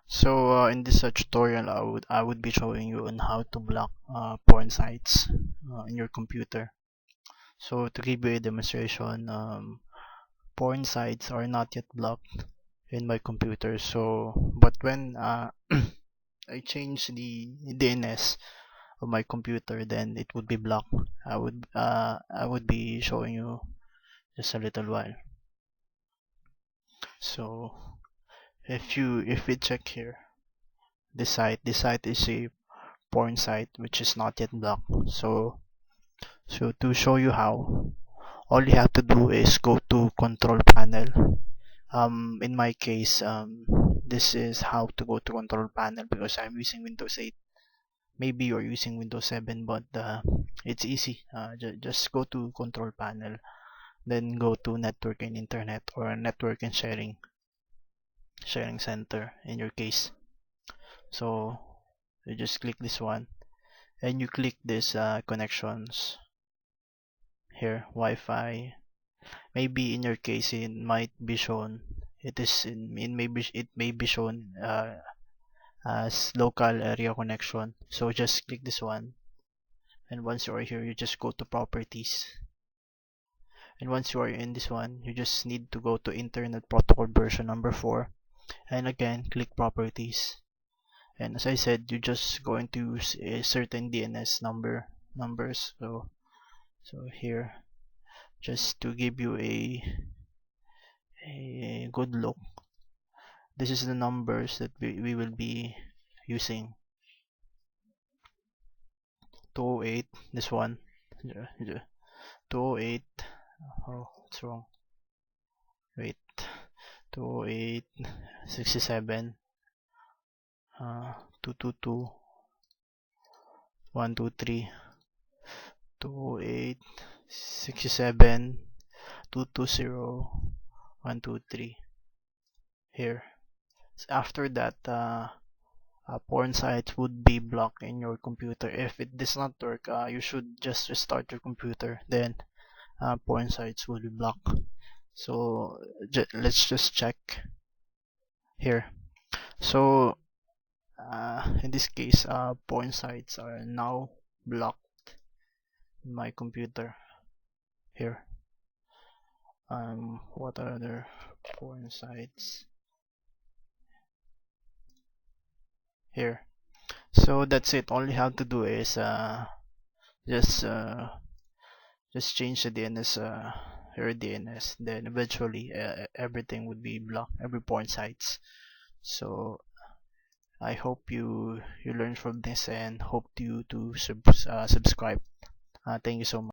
In this tutorial, I would be showing you on how to block porn sites in your computer. So to give you a demonstration, porn sites are not yet blocked in my computer. But when I change the DNS of my computer, then it would be blocked. I would be showing you just a little while. So if we check here, this site is a porn site which is not yet blocked. So to show you how, all you have to do is go to control panel. In my case, this is how to go to control panel because I'm using Windows 8. Maybe you're using Windows 7, but it's easy. Just go to control panel, then go to network and internet, or network and sharing center in your case. So you just click this one, and you click this connections here, Wi-Fi. Maybe in your case it might be shown, it may be shown as local area connection. So just click this one, and once you are here, you just go to properties, and once you are in this one, you just need to go to internet protocol version number 4, and again click properties. And as I said, you're just going to use a certain DNS numbers. So here, just to give you a good look, this is the numbers that we will be using. 208, this one. 208, oh, it's wrong. Wait, 208, 67, 222, 123, 208, 67, 220, 123. Here. After that, porn sites would be blocked in your computer. If it does not work, you should just restart your computer. Then porn sites will be blocked. So let's just check here. So in this case, porn sites are now blocked in my computer. Here. What are other porn sites? Here. So that's it. All you have to do is just uh, just change the DNS, your DNS. Then eventually everything would be blocked, every porn sites. So I hope you learn from this, and hope you to subscribe. Thank you so much.